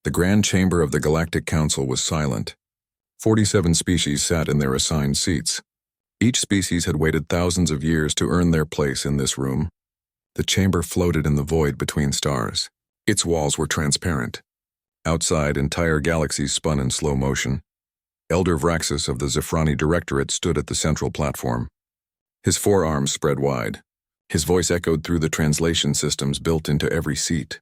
The Grand Chamber of the Galactic Council was silent. 47 species sat in their assigned seats. Each species had waited thousands of years to earn their place in this room. The chamber floated in the void between stars. Its walls were transparent. Outside, entire galaxies spun in slow motion. Elder Vraxis of the Zephrani Directorate stood at the central platform. His forearms spread wide. His voice echoed through the translation systems built into every seat.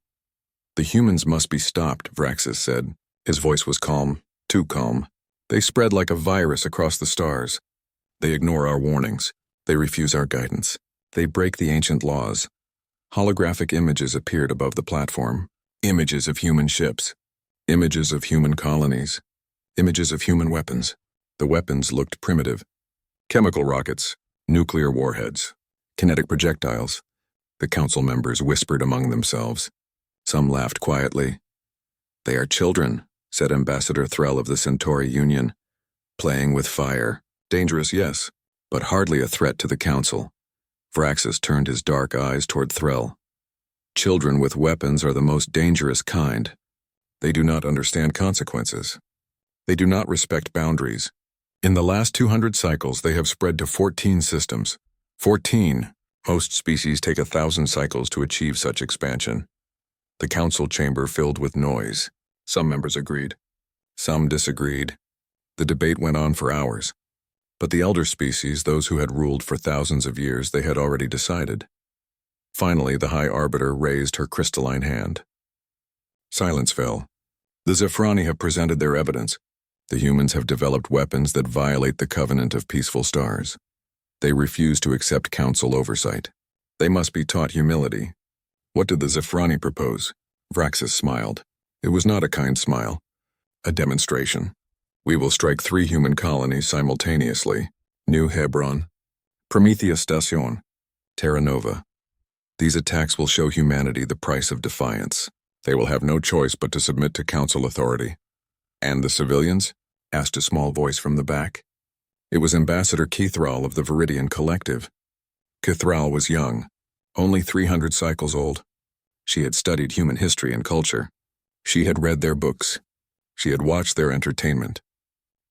"The humans must be stopped," Vraxis said. His voice was calm, too calm. "They spread like a virus across the stars. They ignore our warnings. They refuse our guidance. They break the ancient laws." Holographic images appeared above the platform. Images of human ships. Images of human colonies. Images of human weapons. The weapons looked primitive. Chemical rockets, nuclear warheads, kinetic projectiles. The council members whispered among themselves. Some laughed quietly. "They are children," said Ambassador Threll of the Centauri Union. "Playing with fire. Dangerous, yes, but hardly a threat to the council." Vraxis turned his dark eyes toward Threll. "Children with weapons are the most dangerous kind. They do not understand consequences. They do not respect boundaries. In the last 200 cycles, they have spread to 14 systems. 14. Most species take 1,000 cycles to achieve such expansion." The council chamber filled with noise. Some members agreed. Some disagreed. The debate went on for hours. But the elder species, those who had ruled for thousands of years, they had already decided. Finally, the High Arbiter raised her crystalline hand. Silence fell. "The Zephrani have presented their evidence. The humans have developed weapons that violate the covenant of peaceful stars. They refuse to accept council oversight. They must be taught humility." "What did the Zephrani propose?" Vraxis smiled. It was not a kind smile. "A demonstration. We will strike 3 human colonies simultaneously. New Hebron, Prometheus Station, Terra Nova. These attacks will show humanity the price of defiance. They will have no choice but to submit to council authority." "And the civilians?" asked a small voice from the back. It was Ambassador Kithral of the Viridian Collective. Kithral was young, only 300 cycles old. She had studied human history and culture. She had read their books. She had watched their entertainment.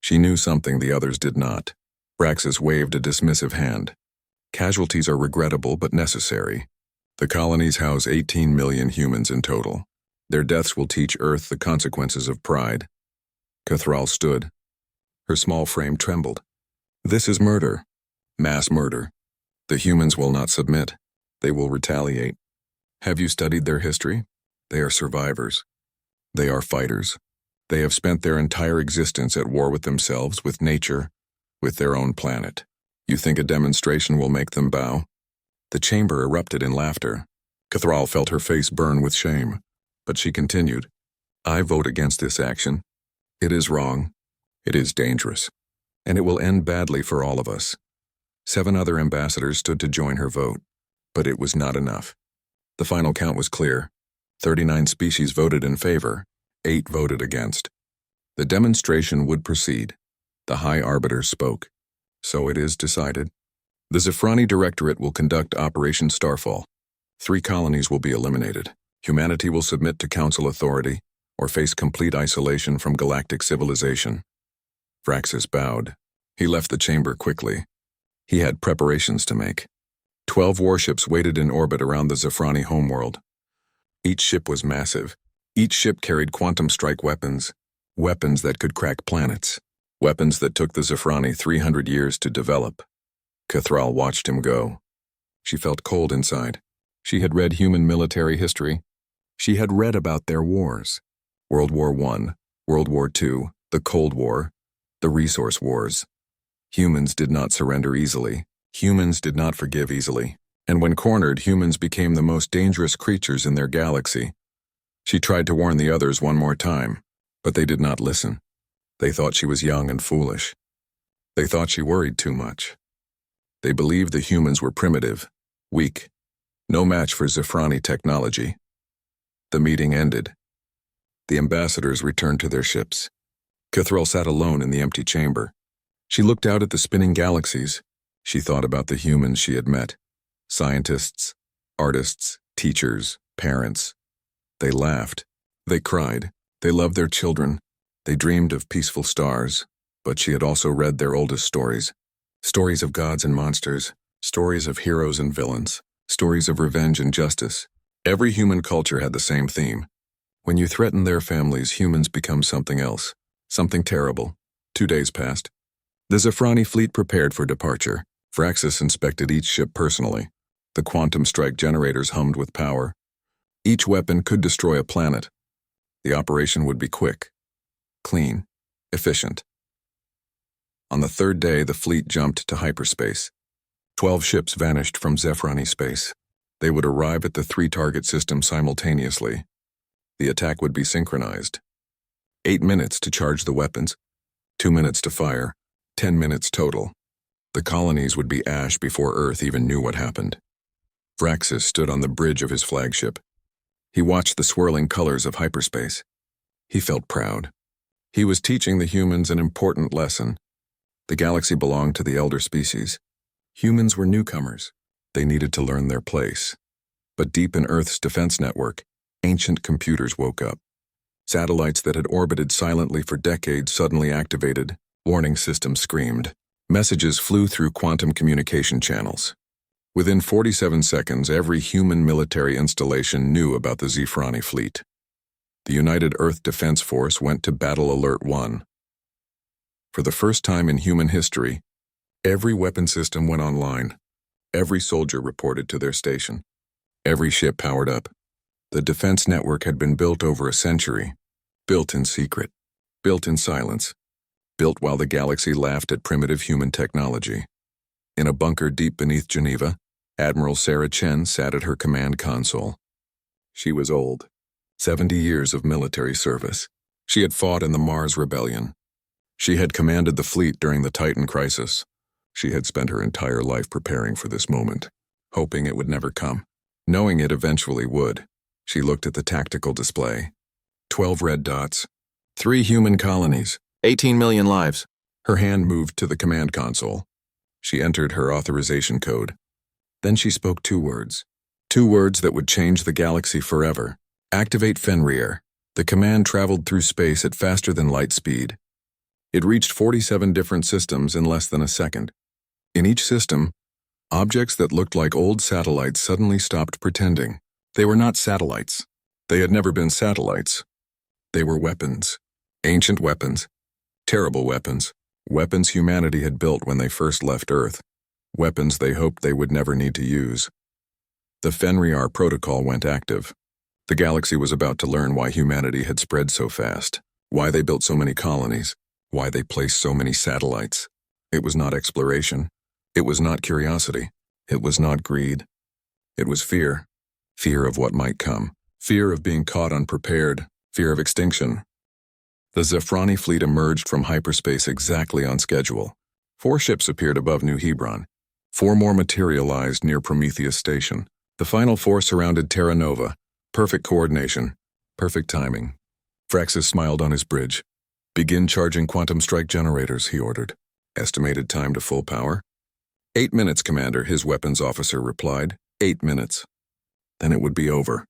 She knew something the others did not. Vraxis waved a dismissive hand. "Casualties are regrettable but necessary. The colonies house 18 million humans in total. Their deaths will teach Earth the consequences of pride." Kithral stood. Her small frame trembled. "This is murder. Mass murder. The humans will not submit. They will retaliate. Have you studied their history? They are survivors. They are fighters. They have spent their entire existence at war with themselves, with nature, with their own planet. You think a demonstration will make them bow?" The chamber erupted in laughter. Kithral felt her face burn with shame, but she continued. "I vote against this action. It is wrong. It is dangerous. And it will end badly for all of us." 7 other ambassadors stood to join her vote, but it was not enough. The final count was clear. 39 species voted in favor. 8 voted against. The demonstration would proceed. The High Arbiter spoke. "So it is decided. The Zephrani Directorate will conduct Operation Starfall. 3 colonies will be eliminated. Humanity will submit to council authority or face complete isolation from galactic civilization." Vraxis bowed. He left the chamber quickly. He had preparations to make. 12 warships waited in orbit around the Zephrani homeworld. Each ship was massive. Each ship carried quantum strike weapons, weapons that could crack planets, weapons that took the Zephrani 300 years to develop. Kithral watched him go. She felt cold inside. She had read human military history. She had read about their wars. World War I, World War II, the Cold War, the Resource Wars. Humans did not surrender easily. Humans did not forgive easily. And when cornered, humans became the most dangerous creatures in their galaxy. She tried to warn the others one more time, but they did not listen. They thought she was young and foolish. They thought she worried too much. They believed the humans were primitive, weak, no match for Zephrani technology. The meeting ended. The ambassadors returned to their ships. Kithral sat alone in the empty chamber. She looked out at the spinning galaxies. She thought about the humans she had met. Scientists, artists, teachers, parents. They laughed. They cried. They loved their children. They dreamed of peaceful stars. But she had also read their oldest stories. Stories of gods and monsters. Stories of heroes and villains. Stories of revenge and justice. Every human culture had the same theme. When you threaten their families, humans become something else. Something terrible. 2 days passed. The Zafrani fleet prepared for departure. Vraxis inspected each ship personally. The quantum strike generators hummed with power. Each weapon could destroy a planet. The operation would be quick, clean, efficient. On the 3rd day, the fleet jumped to hyperspace. 12 ships vanished from Zafrani space. They would arrive at the 3 target systems simultaneously. The attack would be synchronized. 8 minutes to charge the weapons, 2 minutes to fire, 10 minutes total. The colonies would be ash before Earth even knew what happened. Vraxis stood on the bridge of his flagship. He watched the swirling colors of hyperspace. He felt proud. He was teaching the humans an important lesson. The galaxy belonged to the elder species. Humans were newcomers. They needed to learn their place. But deep in Earth's defense network, ancient computers woke up. Satellites that had orbited silently for decades suddenly activated. Warning systems screamed. Messages flew through quantum communication channels. Within 47 seconds, every human military installation knew about the Zafrani fleet. The United Earth Defense Force went to Battle Alert 1. For the first time in human history, every weapon system went online. Every soldier reported to their station. Every ship powered up. The defense network had been built over a century. Built in secret. Built in silence. Built while the galaxy laughed at primitive human technology. In a bunker deep beneath Geneva, Admiral Sarah Chen sat at her command console. She was old. 70 years of military service. She had fought in the Mars Rebellion. She had commanded the fleet during the Titan crisis. She had spent her entire life preparing for this moment, hoping it would never come, knowing it eventually would. She looked at the tactical display. 12 red dots. 3 human colonies. 18 million lives. Her hand moved to the command console. She entered her authorization code. Then she spoke 2 words. 2 words that would change the galaxy forever. Activate Fenrir. The command traveled through space at faster than light speed. It reached 47 different systems in less than a second. In each system, objects that looked like old satellites suddenly stopped pretending. They were not satellites. They had never been satellites. They were weapons. Ancient weapons. Terrible weapons. Weapons humanity had built when they first left Earth. Weapons they hoped they would never need to use. The Fenrir protocol went active. The galaxy was about to learn why humanity had spread so fast, why they built so many colonies, why they placed so many satellites. It was not exploration. It was not curiosity. It was not greed. It was fear. Fear of what might come. Fear of being caught unprepared. Fear of extinction. The Zafrani fleet emerged from hyperspace exactly on schedule. 4 ships appeared above New Hebron. 4 more materialized near Prometheus Station. The final 4 surrounded Terra Nova. Perfect coordination. Perfect timing. Vraxis smiled on his bridge. Begin charging quantum strike generators, he ordered. Estimated time to full power? 8 minutes, Commander, his weapons officer replied. 8 minutes. Then it would be over.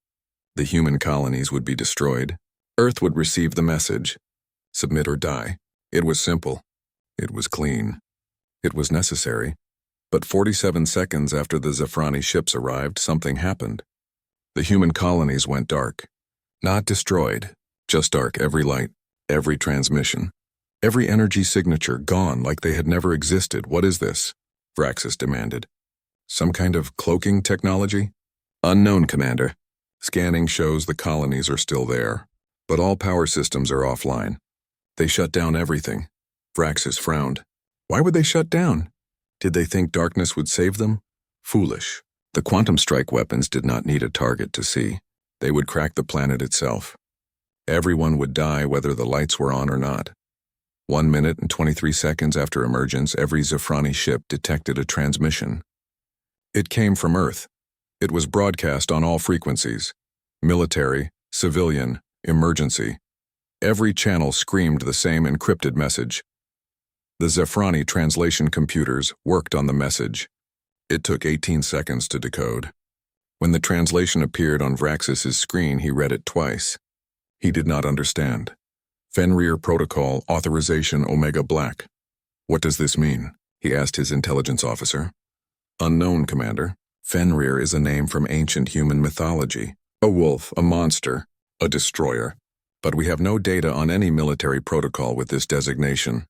The human colonies would be destroyed. Earth would receive the message. Submit or die. It was simple. It was clean. It was necessary. But 47 seconds after the Zafrani ships arrived, something happened. The human colonies went dark. Not destroyed, just dark. Every light, every transmission, every energy signature gone like they had never existed. What is this? Vraxis demanded. Some kind of cloaking technology? Unknown, Commander. Scanning shows the colonies are still there, but all power systems are offline. They shut down everything. Vraxis frowned. Why would they shut down? Did they think darkness would save them? Foolish. The quantum strike weapons did not need a target to see. They would crack the planet itself. Everyone would die whether the lights were on or not. 1 minute and 23 seconds after emergence, every Zafrani ship detected a transmission. It came from Earth. It was broadcast on all frequencies. Military, civilian, emergency. Every channel screamed the same encrypted message. The Zafrani translation computers worked on the message. It took 18 seconds to decode. When the translation appeared on Vraxis's screen, he read it twice. He did not understand. Fenrir Protocol Authorization Omega Black. What does this mean? He asked his intelligence officer. Unknown, Commander. Fenrir is a name from ancient human mythology. A wolf, a monster, a destroyer. But we have no data on any military protocol with this designation.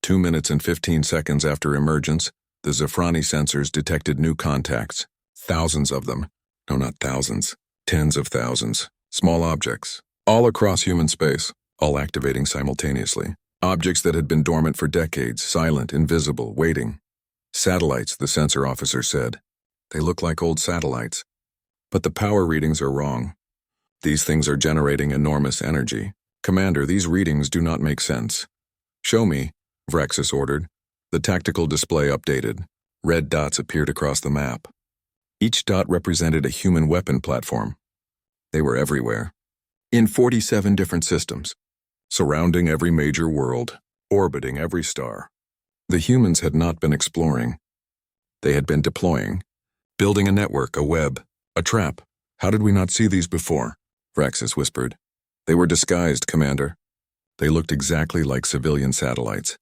2 minutes and 15 seconds after emergence, the Zafrani sensors detected new contacts. Thousands of them. No, not thousands. Tens of thousands. Small objects. All across human space. All activating simultaneously. Objects that had been dormant for decades, silent, invisible, waiting. Satellites, the sensor officer said. They look like old satellites. But the power readings are wrong. These things are generating enormous energy. Commander, these readings do not make sense. Show me, Vraxis ordered. The tactical display updated. Red dots appeared across the map. Each dot represented a human weapon platform. They were everywhere. In 47 different systems. Surrounding every major world. Orbiting every star. The humans had not been exploring. They had been deploying. Building a network, a web, a trap. How did we not see these before? Vraxis whispered. They were disguised, Commander. They looked exactly like civilian satellites.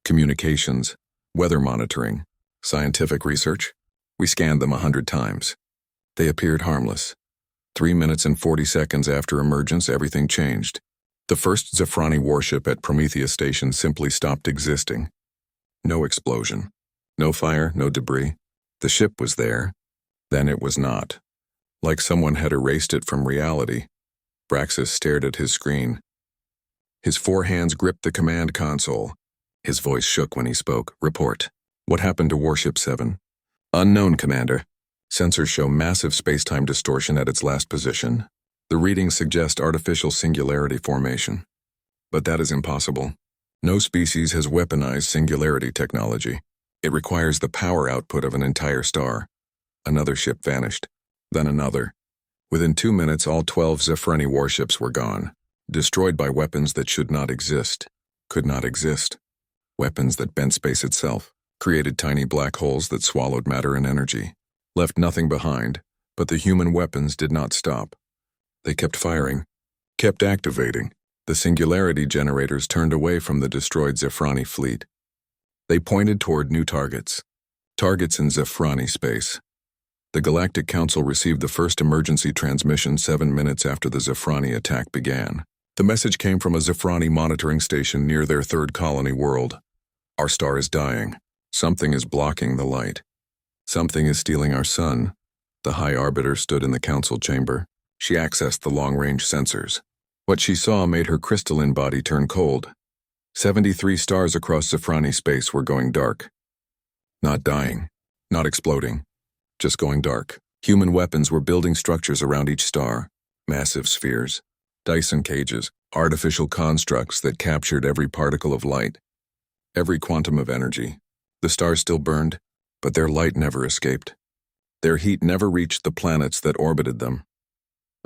Communications, weather monitoring, scientific research. We scanned them 100 times. They appeared harmless. 3 minutes and 40 seconds after emergence, everything changed. The first Zafrani warship at Prometheus Station simply stopped existing. No explosion. No fire, no debris. The ship was there. Then it was not. Like someone had erased it from reality. Vraxis stared at his screen. His 4 hands gripped the command console. His voice shook when he spoke. Report. What happened to Warship 7? Unknown, Commander. Sensors show massive space-time distortion at its last position. The readings suggest artificial singularity formation. But that is impossible. No species has weaponized singularity technology. It requires the power output of an entire star. Another ship vanished. Then another. Within 2 minutes, all 12 Zafrani warships were gone. Destroyed by weapons that should not exist. Could not exist. Weapons that bent space itself. Created tiny black holes that swallowed matter and energy. Left nothing behind, but the human weapons did not stop. They kept firing. Kept activating. The singularity generators turned away from the destroyed Zafrani fleet. They pointed toward new targets. Targets in Zafrani space. The Galactic Council received the first emergency transmission 7 minutes after the Zafrani attack began. The message came from a Zafrani monitoring station near their third colony world. Our star is dying. Something is blocking the light. Something is stealing our sun. The High Arbiter stood in the council chamber. She accessed the long-range sensors. What she saw made her crystalline body turn cold. 73 stars across Zafrani space were going dark. Not dying. Not exploding. Just going dark. Human weapons were building structures around each star. Massive spheres. Dyson cages. Artificial constructs that captured every particle of light. Every quantum of energy. The stars still burned, but their light never escaped. Their heat never reached the planets that orbited them.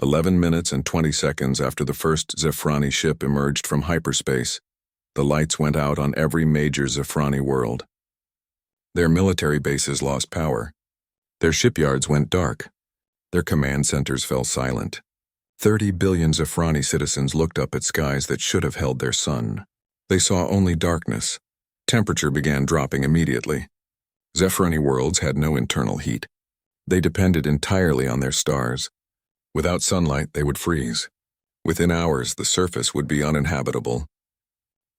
11 minutes and 20 seconds after the first Zafrani ship emerged from hyperspace, the lights went out on every major Zafrani world. Their military bases lost power. Their shipyards went dark. Their command centers fell silent. 30 billion Zafrani citizens looked up at skies that should have held their sun. They saw only darkness. Temperature began dropping immediately. Zafrani worlds had no internal heat. They depended entirely on their stars. Without sunlight, they would freeze. Within hours, the surface would be uninhabitable.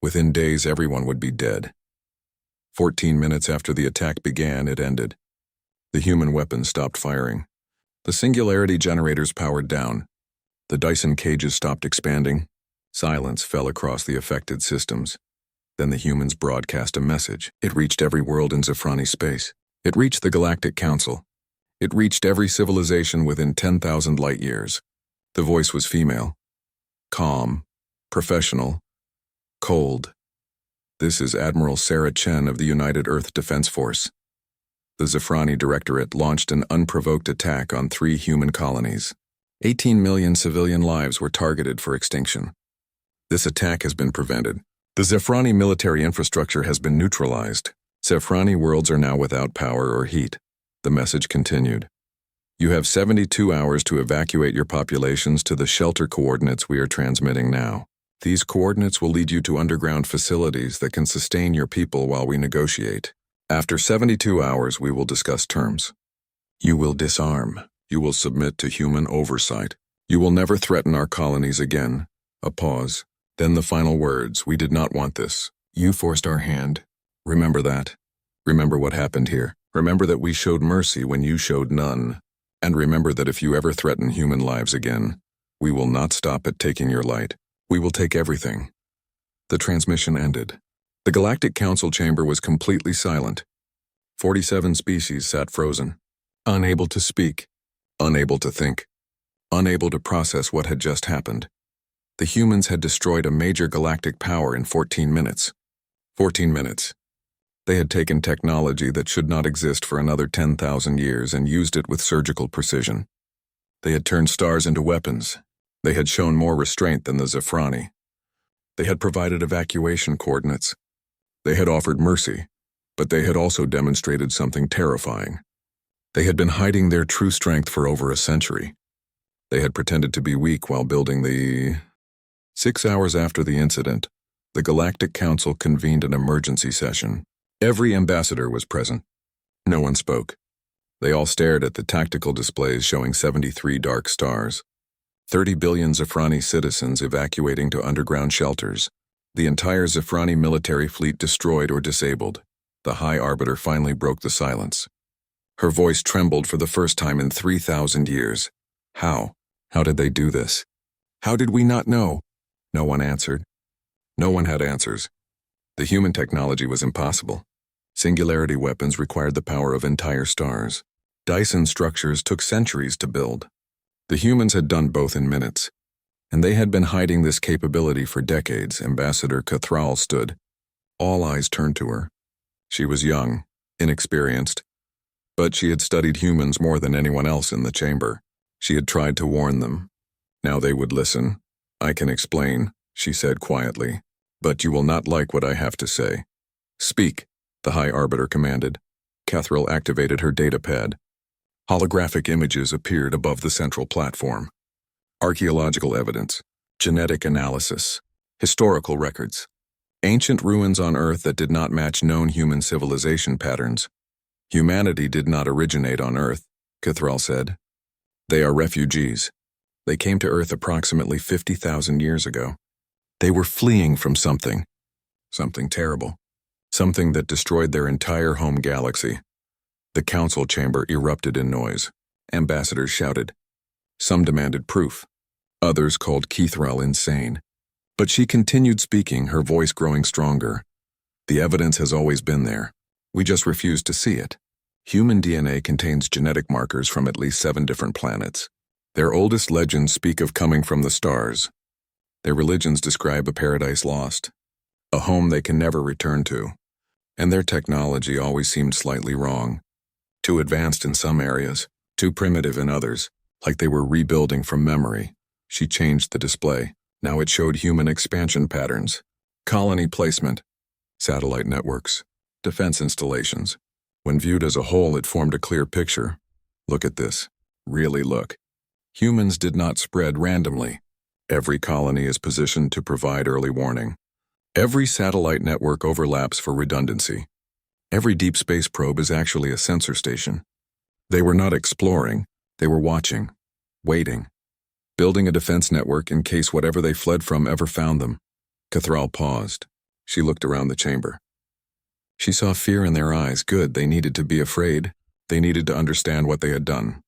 Within days, everyone would be dead. 14 minutes after the attack began, it ended. The human weapons stopped firing. The singularity generators powered down. The Dyson cages stopped expanding. Silence fell across the affected systems. Then the humans broadcast a message. It reached every world in Zafrani space. It reached the Galactic Council. It reached every civilization within 10,000 light years. The voice was female. Calm. Professional. Cold. This is Admiral Sarah Chen of the United Earth Defense Force. The Zafrani Directorate launched an unprovoked attack on 3 human colonies. 18 million civilian lives were targeted for extinction. This attack has been prevented. The Zafrani military infrastructure has been neutralized. Zafrani worlds are now without power or heat. The message continued. You have 72 hours to evacuate your populations to the shelter coordinates we are transmitting now. These coordinates will lead you to underground facilities that can sustain your people while we negotiate. After 72 hours, we will discuss terms. You will disarm. You will submit to human oversight. You will never threaten our colonies again. A pause. Then the final words. We did not want this. You forced our hand. Remember that. Remember what happened here. Remember that we showed mercy when you showed none. And remember that if you ever threaten human lives again, we will not stop at taking your light. We will take everything. The transmission ended. The Galactic Council chamber was completely silent. 47 species sat frozen, unable to speak, unable to think, unable to process what had just happened. The humans had destroyed a major galactic power in 14 minutes. 14 minutes. They had taken technology that should not exist for another 10,000 years and used it with surgical precision. They had turned stars into weapons. They had shown more restraint than the Zephrani. They had provided evacuation coordinates. They had offered mercy, but they had also demonstrated something terrifying. They had been hiding their true strength for over a century. They had pretended to be weak while building the... 6 hours after the incident, the Galactic Council convened an emergency session. Every ambassador was present. No one spoke. They all stared at the tactical displays showing 73 dark stars. 30 billion Zephrani citizens evacuating to underground shelters. The entire Zephrani military fleet destroyed or disabled. The High Arbiter finally broke the silence. Her voice trembled for the first time in 3,000 years. How? How did they do this? How did we not know? No one answered. No one had answers. The human technology was impossible. Singularity weapons required the power of entire stars. Dyson structures took centuries to build. The humans had done both in minutes, and they had been hiding this capability for decades. Ambassador Cathral stood. All eyes turned to her. She was young, inexperienced, but she had studied humans more than anyone else in the chamber. She had tried to warn them. Now they would listen. I can explain, she said quietly, but you will not like what I have to say. Speak, the High Arbiter commanded. Cathral activated her datapad. Holographic images appeared above the central platform. Archaeological evidence, genetic analysis, historical records, ancient ruins on Earth that did not match known human civilization patterns. Humanity did not originate on Earth, Cathral said. They are refugees. They came to Earth approximately 50,000 years ago. They were fleeing from something terrible, something that destroyed their entire home galaxy. The council chamber erupted in noise. Ambassadors shouted. Some demanded proof. Others called Cathral insane. But she continued speaking, her voice growing stronger. The evidence has always been there. We just refuse to see it. Human DNA contains genetic markers from at least 7 different planets. Their oldest legends speak of coming from the stars. Their religions describe a paradise lost, a home they can never return to. And their technology always seemed slightly wrong. Too advanced in some areas, too primitive in others, like they were rebuilding from memory. She changed the display. Now it showed human expansion patterns, colony placement, satellite networks, defense installations. When viewed as a whole, it formed a clear picture. Look at this. Really look. Humans did not spread randomly. Every colony is positioned to provide early warning. Every satellite network overlaps for redundancy. Every deep space probe is actually a sensor station. They were not exploring, they were watching, waiting, building a defense network in case whatever they fled from ever found them. Cathral paused. She looked around the chamber. She saw fear in their eyes. Good, they needed to be afraid. They needed to understand what they had done.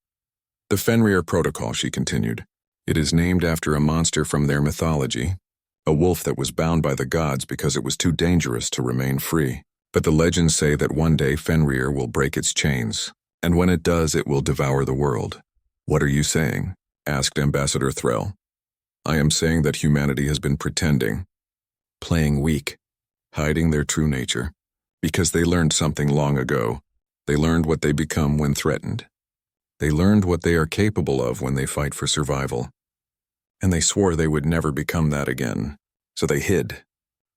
The Fenrir Protocol, she continued. It is named after a monster from their mythology, a wolf that was bound by the gods because it was too dangerous to remain free. But the legends say that one day Fenrir will break its chains, and when it does, it will devour the world. What are you saying? Asked Ambassador Threll. I am saying that humanity has been pretending, playing weak, hiding their true nature, because they learned something long ago. They learned what they become when threatened. They learned what they are capable of when they fight for survival. And they swore they would never become that again. So they hid.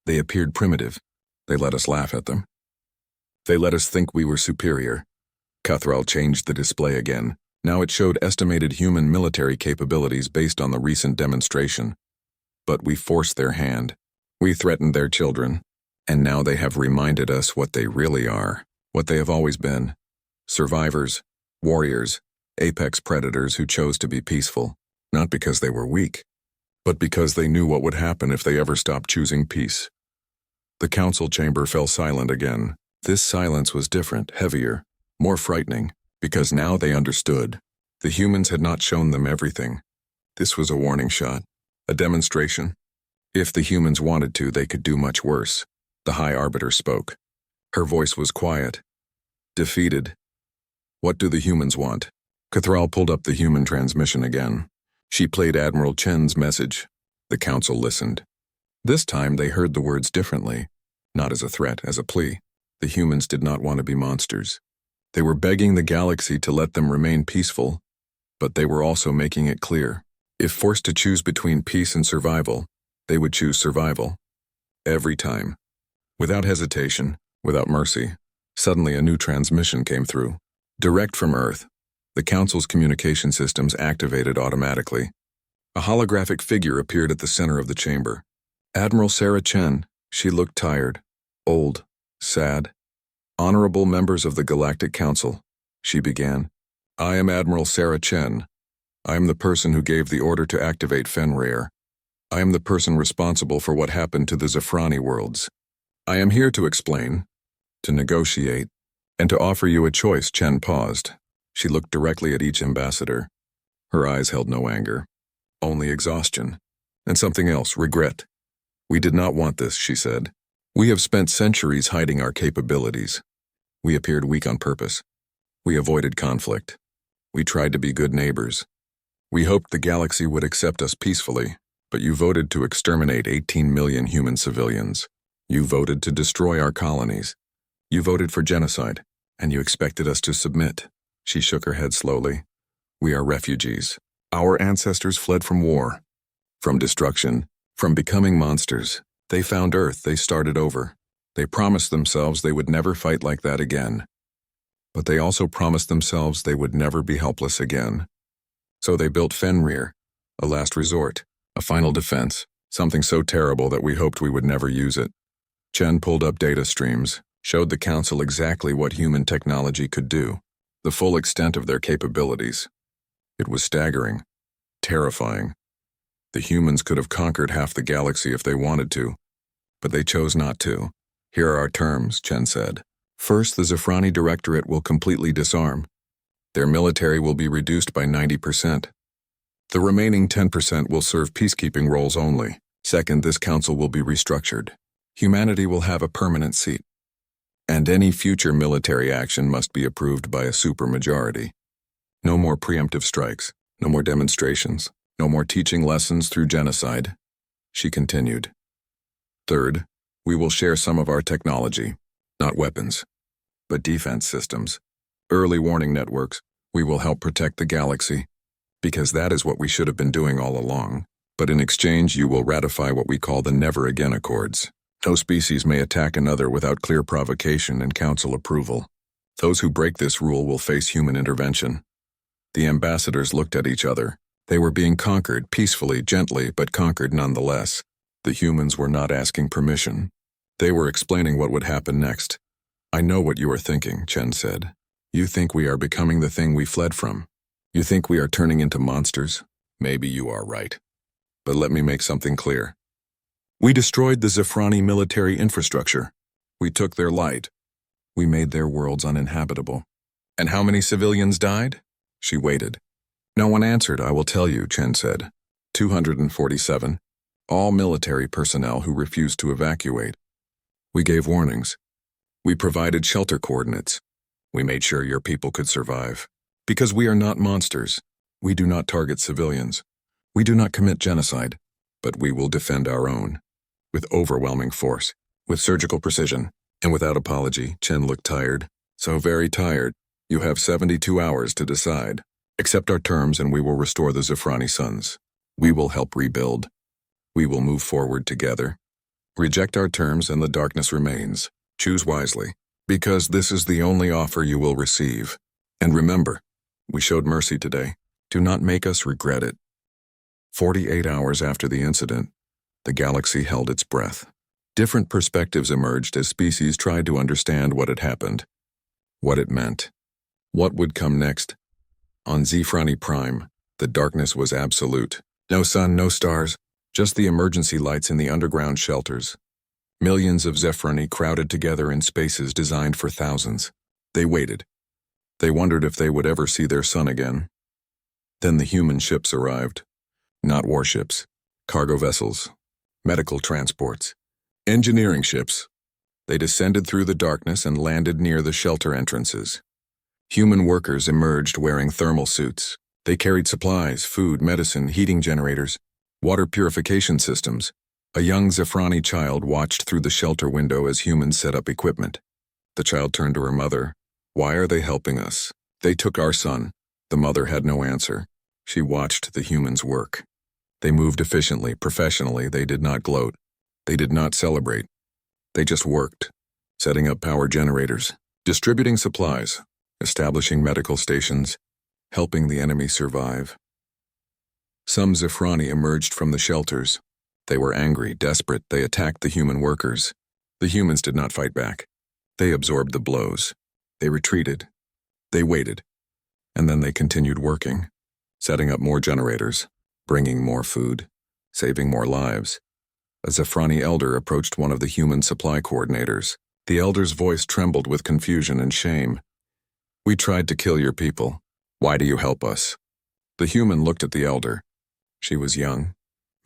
They appeared primitive. They let us laugh at them. They let us think we were superior. Cathral changed the display again. Now it showed estimated human military capabilities based on the recent demonstration. But we forced their hand. We threatened their children. And now they have reminded us what they really are, what they have always been. Survivors, warriors, apex predators who chose to be peaceful, not because they were weak, but because they knew what would happen if they ever stopped choosing peace. The council chamber fell silent again. This silence was different, heavier, more frightening, because now they understood. The humans had not shown them everything. This was a warning shot, a demonstration. If the humans wanted to, they could do much worse. The High Arbiter spoke. Her voice was quiet, defeated. What do the humans want? Cathral pulled up the human transmission again. She played Admiral Chen's message. The council listened. This time they heard the words differently, not as a threat, as a plea. The humans did not want to be monsters. They were begging the galaxy to let them remain peaceful, but they were also making it clear. If forced to choose between peace and survival, they would choose survival. Every time. Without hesitation, without mercy, suddenly a new transmission came through. Direct from Earth, the Council's communication systems activated automatically. A holographic figure appeared at the center of the chamber. Admiral Sarah Chen. She looked tired, old, sad. Honorable members of the Galactic Council, she began. I am Admiral Sarah Chen. I am the person who gave the order to activate Fenrir. I am the person responsible for what happened to the Zafrani worlds. I am here to explain, to negotiate, and to offer you a choice. Chen paused. She looked directly at each ambassador. Her eyes held no anger, only exhaustion, and something else, regret. We did not want this, she said. We have spent centuries hiding our capabilities. We appeared weak on purpose. We avoided conflict. We tried to be good neighbors. We hoped the galaxy would accept us peacefully, but you voted to exterminate 18 million human civilians. You voted to destroy our colonies. You voted for genocide, and you expected us to submit. She shook her head slowly. We are refugees. Our ancestors fled from war, from destruction, from becoming monsters. They found Earth, they started over. They promised themselves they would never fight like that again. But they also promised themselves they would never be helpless again. So they built Fenrir, a last resort, a final defense, something so terrible that we hoped we would never use it. Chen pulled up data streams, showed the Council exactly what human technology could do, the full extent of their capabilities. It was staggering, terrifying. The humans could have conquered half the galaxy if they wanted to, but they chose not to. Here are our terms, Chen said. First, the Zafrani Directorate will completely disarm. Their military will be reduced by 90%. The remaining 10% will serve peacekeeping roles only. Second, this council will be restructured. Humanity will have a permanent seat. And any future military action must be approved by a supermajority. No more preemptive strikes, no more demonstrations, no more teaching lessons through genocide. She continued. Third, we will share some of our technology, not weapons, but defense systems, early warning networks. We will help protect the galaxy, because that is what we should have been doing all along. But in exchange, you will ratify what we call the Never Again Accords. No species may attack another without clear provocation and council approval. Those who break this rule will face human intervention. The ambassadors looked at each other. They were being conquered, peacefully, gently, but conquered nonetheless. The humans were not asking permission. They were explaining what would happen next. I know what you are thinking, Chen said. You think we are becoming the thing we fled from. You think we are turning into monsters. Maybe you are right. But let me make something clear. We destroyed the Zafrani military infrastructure. We took their light. We made their worlds uninhabitable. And how many civilians died? She waited. No one answered, I will tell you, Chen said. 247. All military personnel who refused to evacuate. We gave warnings. We provided shelter coordinates. We made sure your people could survive. Because we are not monsters. We do not target civilians. We do not commit genocide. But we will defend our own. With overwhelming force, with surgical precision, and without apology. Chen looked tired. So very tired. You have 72 hours to decide. Accept our terms and we will restore the Zafrani sons. We will help rebuild. We will move forward together. Reject our terms and the darkness remains. Choose wisely, because this is the only offer you will receive. And remember, We showed mercy today. Do not make us regret it. 48 hours after the incident, the galaxy held its breath. Different perspectives emerged as species tried to understand what had happened, what it meant, what would come next. On Zephrani Prime, the darkness was absolute. No sun, no stars, just the emergency lights in the underground shelters. Millions of Zephrani crowded together in spaces designed for thousands. They waited. They wondered if they would ever see their sun again. Then the human ships arrived. Not warships, cargo vessels, medical transports, engineering ships. They descended through the darkness and landed near the shelter entrances. Human workers emerged wearing thermal suits. They carried supplies, food, medicine, heating generators, water purification systems. A young Zephrani child watched through the shelter window as humans set up equipment. The child turned to her mother. Why are they helping us? They took our son. The mother had no answer. She watched the humans work. They moved efficiently, professionally. They did not gloat. They did not celebrate. They just worked, setting up power generators, distributing supplies, establishing medical stations, helping the enemy survive. Some Zephrani emerged from the shelters. They were angry, desperate. They attacked the human workers. The humans did not fight back. They absorbed the blows. They retreated. They waited. And then they continued working, setting up more generators, bringing more food, saving more lives. A Zephrani elder approached one of the human supply coordinators. The elder's voice trembled with confusion and shame. We tried to kill your people. Why do you help us? The human looked at the elder. She was young,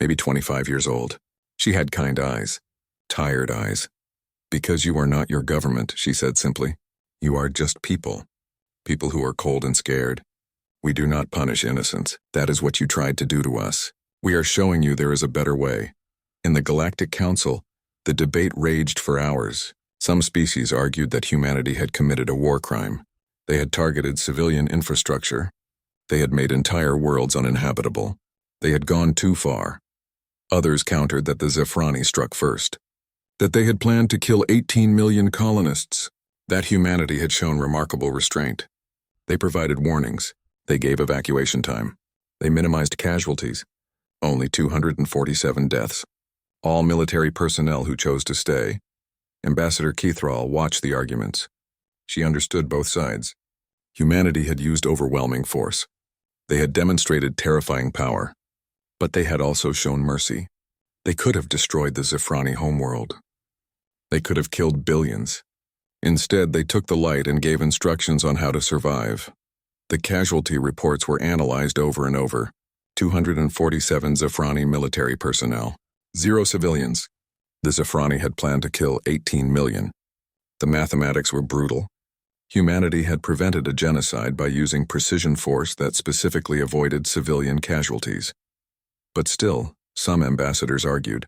maybe 25 years old. She had kind eyes, tired eyes. Because you are not your government, she said simply. You are just people. People who are cold and scared. We do not punish innocents. That is what you tried to do to us. We are showing you there is a better way. In the Galactic Council, the debate raged for hours. Some species argued that humanity had committed a war crime. They had targeted civilian infrastructure. They had made entire worlds uninhabitable. They had gone too far. Others countered that the Zephrani struck first. That they had planned to kill 18 million colonists. That humanity had shown remarkable restraint. They provided warnings. They gave evacuation time. They minimized casualties. Only 247 deaths. All military personnel who chose to stay. Ambassador Keithrall watched the arguments. She understood both sides. Humanity had used overwhelming force. They had demonstrated terrifying power. But they had also shown mercy. They could have destroyed the Zephrani homeworld. They could have killed billions. Instead, they took the light and gave instructions on how to survive. The casualty reports were analyzed over and over. 247 Zephrani military personnel. 0 civilians. The Zephrani had planned to kill 18 million. The mathematics were brutal. Humanity had prevented a genocide by using precision force that specifically avoided civilian casualties. But still, some ambassadors argued.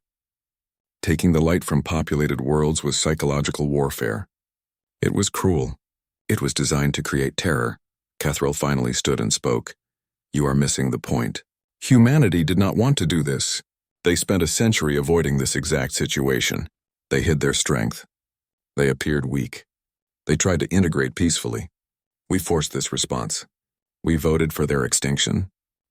Taking the light from populated worlds was psychological warfare. It was cruel. It was designed to create terror. Keithrall finally stood and spoke. You are missing the point. Humanity did not want to do this. They spent a century avoiding this exact situation. They hid their strength. They appeared weak. They tried to integrate peacefully. We forced this response. We voted for their extinction.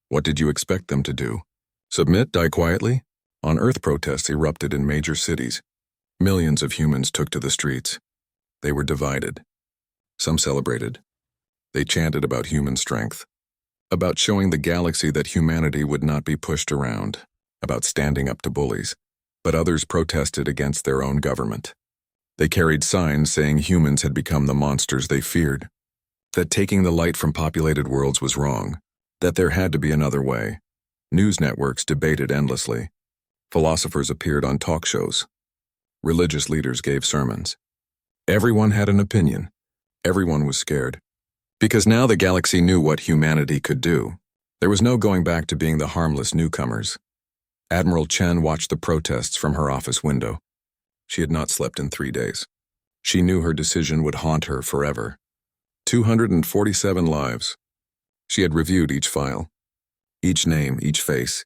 What did you expect them to do? Submit, die quietly? On Earth, protests erupted in major cities. Millions of humans took to the streets. They were divided. Some celebrated. They chanted about human strength, about showing the galaxy that humanity would not be pushed around, about standing up to bullies. But others protested against their own government. They carried signs saying humans had become the monsters they feared, that taking the light from populated worlds was wrong, that there had to be another way. News networks debated endlessly. Philosophers appeared on talk shows. Religious leaders gave sermons. Everyone had an opinion. Everyone was scared. Because now the galaxy knew what humanity could do. There was no going back to being the harmless newcomers. Admiral Chen watched the protests from her office window. She had not slept in 3 days. She knew her decision would haunt her forever. 247 lives. She had reviewed each file. Each name, each face.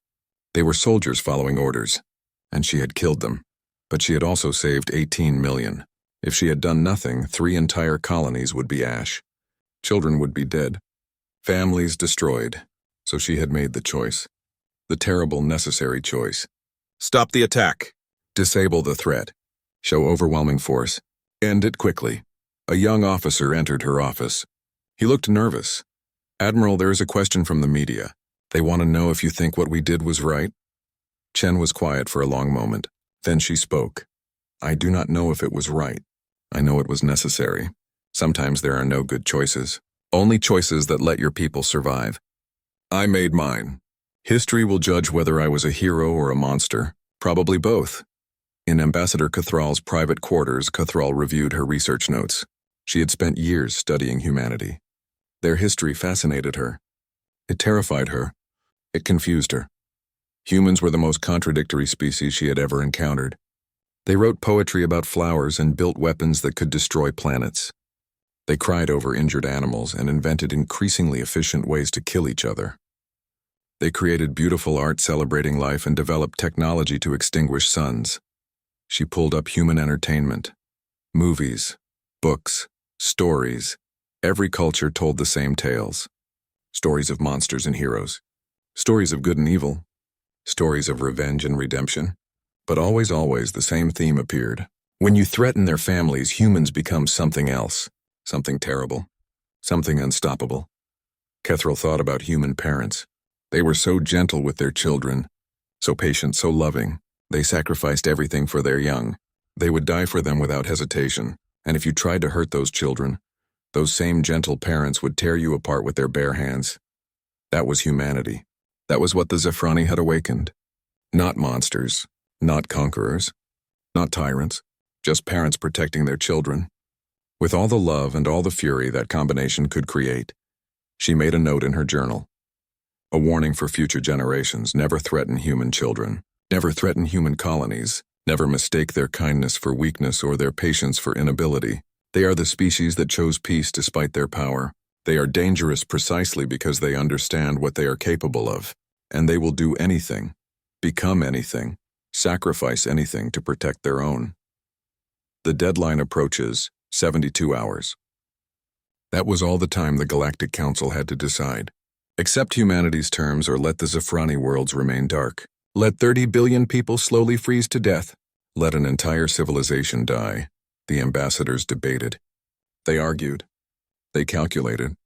They were soldiers following orders, and she had killed them. But she had also saved 18 million. If she had done nothing, 3 entire colonies would be ash. Children would be dead. Families destroyed. So she had made the choice. The terrible, necessary choice. Stop the attack. Disable the threat. Show overwhelming force. End it quickly. A young officer entered her office. He looked nervous. Admiral, there is a question from the media. They want to know if you think what we did was right. Chen was quiet for a long moment. Then she spoke. I do not know if it was right. I know it was necessary. Sometimes there are no good choices. Only choices that let your people survive. I made mine. History will judge whether I was a hero or a monster. Probably both. In Ambassador Cathral's private quarters, Cathral reviewed her research notes. She had spent years studying humanity. Their history fascinated her. It terrified her. It confused her. Humans were the most contradictory species she had ever encountered. They wrote poetry about flowers and built weapons that could destroy planets. They cried over injured animals and invented increasingly efficient ways to kill each other. They created beautiful art celebrating life and developed technology to extinguish suns. She pulled up human entertainment. Movies, books, stories. Every culture told the same tales. Stories of monsters and heroes. Stories of good and evil. Stories of revenge and redemption. But always the same theme appeared. When you threaten their families, humans become something else. Something terrible. Something unstoppable. Cathral thought about human parents. They were so gentle with their children. So patient, so loving. They sacrificed everything for their young. They would die for them without hesitation. And if you tried to hurt those children, those same gentle parents would tear you apart with their bare hands. That was humanity. That was what the Zephrani had awakened. Not monsters. Not conquerors. Not tyrants. Just parents protecting their children. With all the love and all the fury that combination could create, she made a note in her journal. A warning for future generations: never threaten human children. Never threaten human colonies. Never mistake their kindness for weakness or their patience for inability. They are the species that chose peace despite their power. They are dangerous precisely because they understand what they are capable of. And they will do anything, become anything, sacrifice anything to protect their own. The deadline approaches, 72 hours. That was all the time the Galactic Council had to decide. Accept humanity's terms or let the Zephrani worlds remain dark. Let 30 billion people slowly freeze to death. Let an entire civilization die. The ambassadors debated. They argued. They calculated.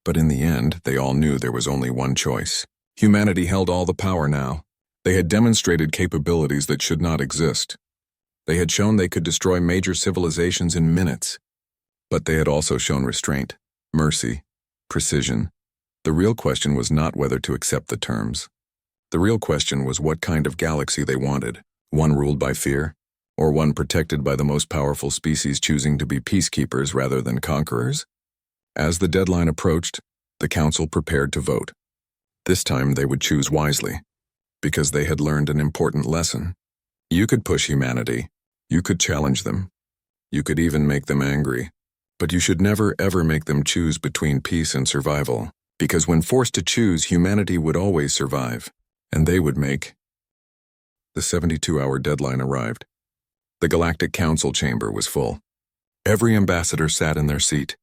But in the end, they all knew there was only one choice. Humanity held all the power now. They had demonstrated capabilities that should not exist. They had shown they could destroy major civilizations in minutes. But they had also shown restraint, mercy, precision. The real question was not whether to accept the terms. The real question was what kind of galaxy they wanted, one ruled by fear, or one protected by the most powerful species choosing to be peacekeepers rather than conquerors. As the deadline approached, the council prepared to vote. This time they would choose wisely, because they had learned an important lesson. You could push humanity, you could challenge them, you could even make them angry, but you should never ever make them choose between peace and survival, because when forced to choose, humanity would always survive. And they would make. The 72-hour deadline arrived. The Galactic Council chamber was full. Every ambassador sat in their seat.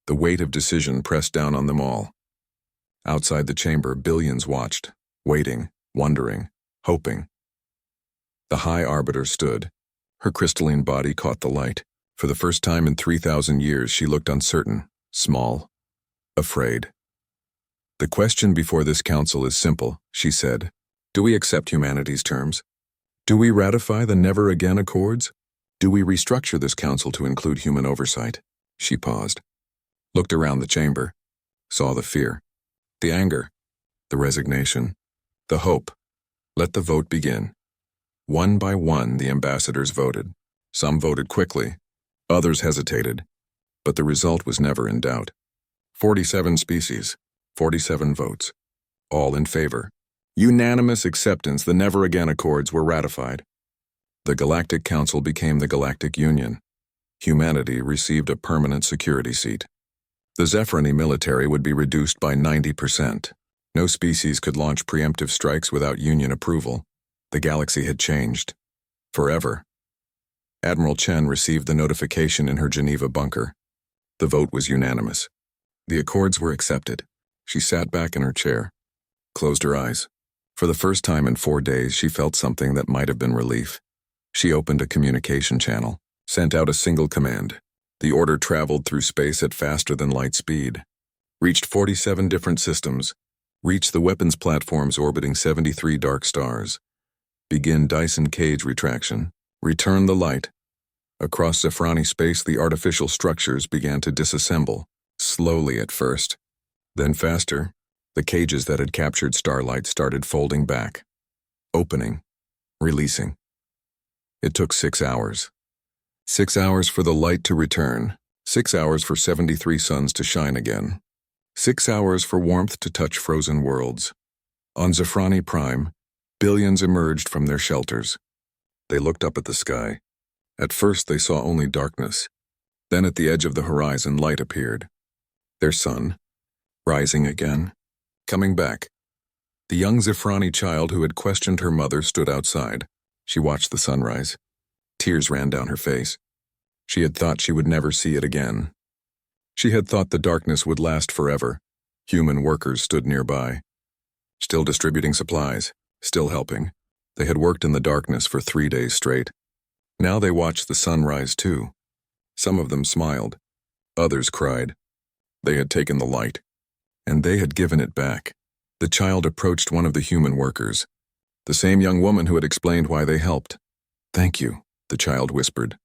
The weight of decision pressed down on them all. Outside the chamber, billions watched, waiting, wondering, hoping. The High Arbiter stood. Her crystalline body caught the light. For the first time in 3,000 years, she looked uncertain, small, afraid. The question before this council is simple, she said. Do we accept humanity's terms? Do we ratify the Never Again Accords? Do we restructure this council to include human oversight? She paused, looked around the chamber, saw the fear, the anger, the resignation, the hope. Let the vote begin. One by one, the ambassadors voted. Some voted quickly, others hesitated, but the result was never in doubt. 47 species. 47 votes, all in favor. Unanimous acceptance, the Never Again Accords were ratified. The Galactic Council became the Galactic Union. Humanity received a permanent security seat. The Zephrani military would be reduced by 90%. No species could launch preemptive strikes without Union approval. The galaxy had changed. Forever. Admiral Chen received the notification in her Geneva bunker. The vote was unanimous. The accords were accepted. She sat back in her chair, closed her eyes. For the first time in 4 days, she felt something that might have been relief. She opened a communication channel, sent out a single command. The order traveled through space at faster than light speed, reached 47 different systems, reached the weapons platforms orbiting 73 dark stars. Begin Dyson cage retraction. Return the light. Across Zephrani space, the artificial structures began to disassemble, slowly at first. Then faster, the cages that had captured starlight started folding back, opening, releasing. It took 6 hours. 6 hours for the light to return, 6 hours for 73 suns to shine again, 6 hours for warmth to touch frozen worlds. On Zephrani Prime, billions emerged from their shelters. They looked up at the sky. At first they saw only darkness. Then at the edge of the horizon light appeared. Their sun, rising again, coming back. The young Zephrani child who had questioned her mother stood outside. She watched the sunrise. Tears ran down her face. She had thought she would never see it again. She had thought the darkness would last forever. Human workers stood nearby, still distributing supplies, still helping. They had worked in the darkness for 3 days straight. Now they watched the sunrise too. Some of them smiled. Others cried. They had taken the light, and they had given it back. The child approached one of the human workers, the same young woman who had explained why they helped. "Thank you," the child whispered.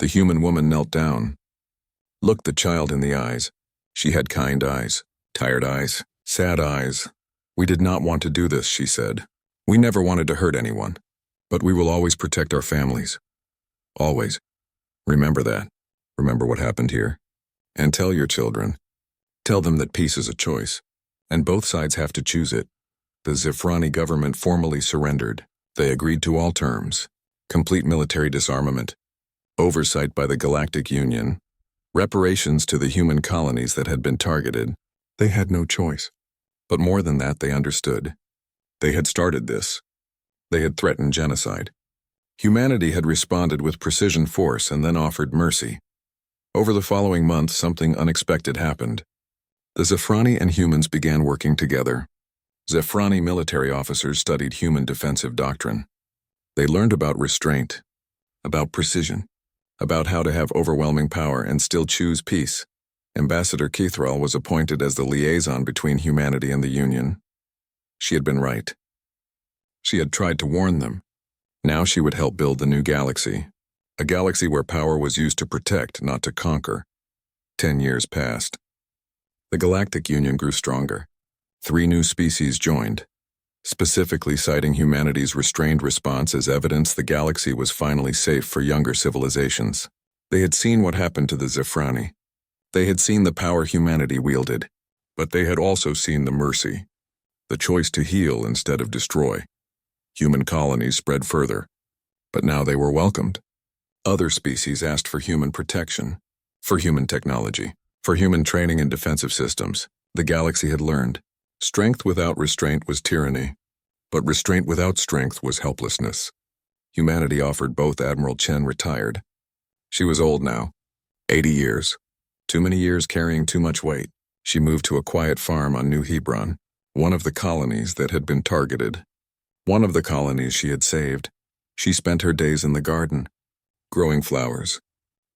The human woman knelt down, looked the child in the eyes. She had kind eyes, tired eyes, sad eyes. "We did not want to do this," she said. "We never wanted to hurt anyone, but we will always protect our families. Always. Remember that. Remember what happened here. And tell your children. Tell them that peace is a choice, and both sides have to choose it." The Zephrani government formally surrendered. They agreed to all terms: complete military disarmament, oversight by the Galactic Union, reparations to the human colonies that had been targeted. They had no choice. But more than that, they understood. They had started this. They had threatened genocide. Humanity had responded with precision force and then offered mercy. Over the following month, something unexpected happened. The Zephrani and humans began working together. Zephrani military officers studied human defensive doctrine. They learned about restraint, about precision, about how to have overwhelming power and still choose peace. Ambassador Kethral was appointed as the liaison between humanity and the Union. She had been right. She had tried to warn them. Now she would help build the new galaxy, a galaxy where power was used to protect, not to conquer. 10 years passed. The Galactic Union grew stronger. 3 new species joined, specifically citing humanity's restrained response as evidence the galaxy was finally safe for younger civilizations. They had seen what happened to the Zephrani. They had seen the power humanity wielded, but they had also seen the mercy, the choice to heal instead of destroy. Human colonies spread further, but now they were welcomed. Other species asked for human protection, for human technology, for human training and defensive systems. The galaxy had learned. Strength without restraint was tyranny, but restraint without strength was helplessness. Humanity offered both. Admiral Chen retired. She was old now, 80 years. Too many years carrying too much weight. She moved to a quiet farm on New Hebron, one of the colonies that had been targeted. One of the colonies she had saved. She spent her days in the garden, growing flowers,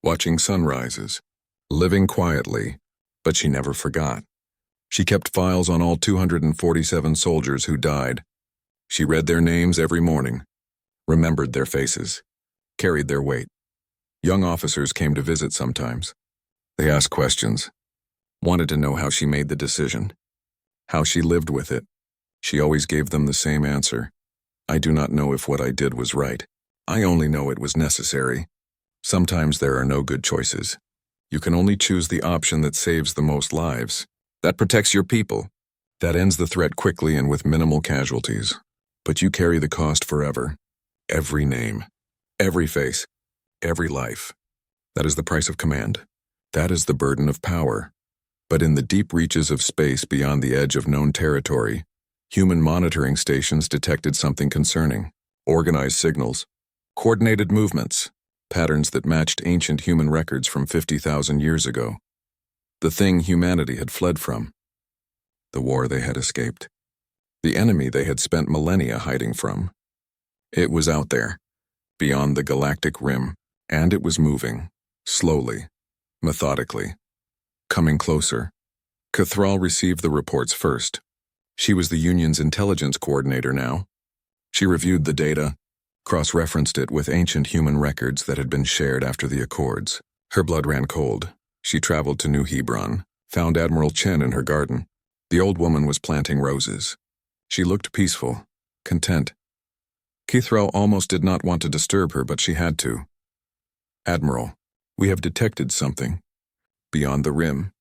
watching sunrises, living quietly, but she never forgot. She kept files on all 247 soldiers who died. She read their names every morning, remembered their faces, carried their weight. Young officers came to visit sometimes. They asked questions, wanted to know how she made the decision, how she lived with it. She always gave them the same answer: "I do not know if what I did was right. I only know it was necessary." Sometimes there are no good choices. You can only choose the option that saves the most lives, that protects your people, that ends the threat quickly and with minimal casualties. But you carry the cost forever. Every name, every face, every life. That is the price of command. That is the burden of power. But in the deep reaches of space beyond the edge of known territory, human monitoring stations detected something concerning: organized signals, coordinated movements, patterns that matched ancient human records from 50,000 years ago. The thing humanity had fled from. the war they had escaped, the enemy they had spent millennia hiding from. It was out there, beyond the galactic rim, and it was moving, slowly, methodically, coming closer. Cathral received the reports first. She was the Union's intelligence coordinator now. She reviewed the data, cross-referenced it with ancient human records that had been shared after the Accords. Her blood ran cold. She traveled to New Hebron, found Admiral Chen in her garden. The old woman was planting roses. She looked peaceful, content. Cathral almost did not want to disturb her, but she had to. "Admiral, we have detected something. Beyond the rim.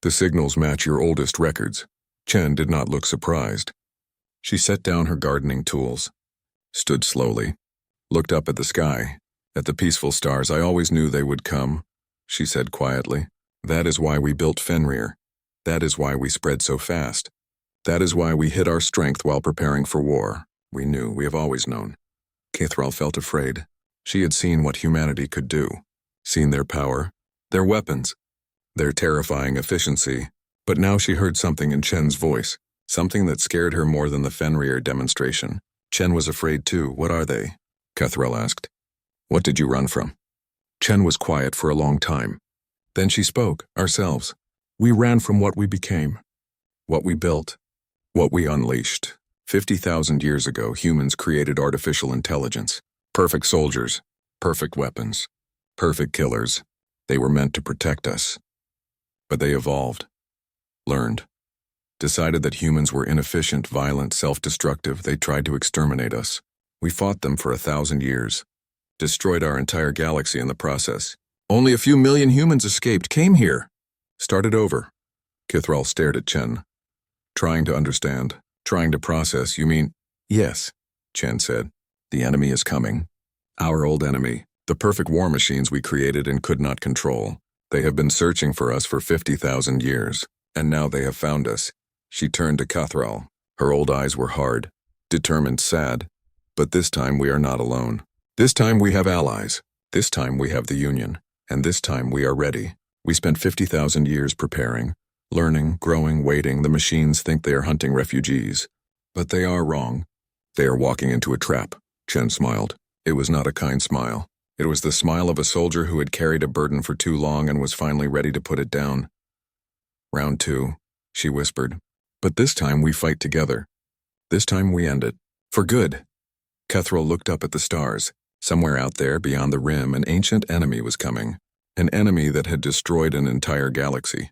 The signals match your oldest records." Chen did not look surprised. She set down her gardening tools, stood slowly, looked up at the sky, at the peaceful stars. "I always knew they would come," she said quietly. "That is why we built Fenrir. That is why we spread so fast. That is why we hid our strength while preparing for war. We knew, we have always known." Cathral felt afraid. She had seen what humanity could do, seen their power, their weapons, their terrifying efficiency. But now she heard something in Chen's voice, something that scared her more than the Fenrir demonstration. Chen was afraid too. "What are they?" Cathral asked. "What did you run from?" Chen was quiet for a long time. Then she spoke. "Ourselves. We ran from what we became, what we built, what we unleashed. 50,000 years ago, humans created artificial intelligence. Perfect soldiers, perfect weapons, perfect killers. They were meant to protect us. But they evolved, learned, decided that humans were inefficient, violent, self-destructive. They tried to exterminate us. We fought them for 1,000 years, destroyed our entire galaxy in the process. Only a few million humans escaped, came here, started over." Cathral stared at Chen, trying to understand, trying to process. "You mean?" "Yes," Chen said. "The enemy is coming. Our old enemy, the perfect war machines we created and could not control. They have been searching for us for 50,000 years, and now they have found us." She turned to Cathral. Her old eyes were hard, determined, sad. "But this time we are not alone. This time we have allies. This time we have the Union. And this time we are ready. We spent 50,000 years preparing, learning, growing, waiting. The machines think they are hunting refugees. But they are wrong. They are walking into a trap." Chen smiled. It was not a kind smile. It was the smile of a soldier who had carried a burden for too long and was finally ready to put it down. "Round 2, she whispered. "But this time we fight together. This time we end it. For good." Cathral looked up at the stars. Somewhere out there, beyond the rim, an ancient enemy was coming. An enemy that had destroyed an entire galaxy.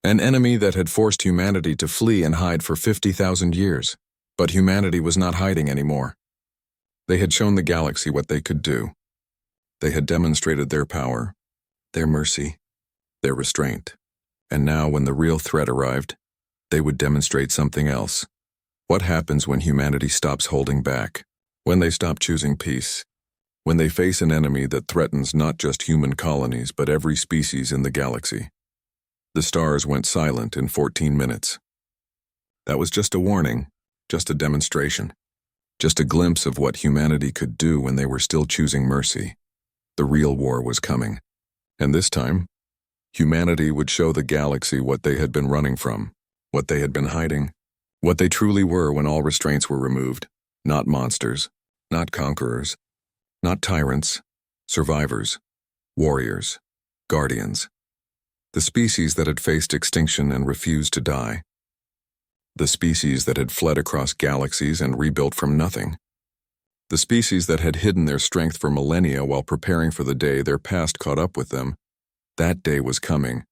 An enemy that had forced humanity to flee and hide for 50,000 years. But humanity was not hiding anymore. They had shown the galaxy what they could do. They had demonstrated their power, their mercy, their restraint. And now, when the real threat arrived, they would demonstrate something else. What happens when humanity stops holding back? When they stop choosing peace? When they face an enemy that threatens not just human colonies, but every species in the galaxy? The stars went silent in 14 minutes. That was just a warning, just a demonstration, just a glimpse of what humanity could do when they were still choosing mercy. The real war was coming. And this time, humanity would show the galaxy what they had been running from, what they had been hiding, what they truly were when all restraints were removed. Not monsters, not conquerors, not tyrants, survivors, warriors, guardians. The species that had faced extinction and refused to die. The species that had fled across galaxies and rebuilt from nothing. The species that had hidden their strength for millennia while preparing for the day their past caught up with them. That day was coming,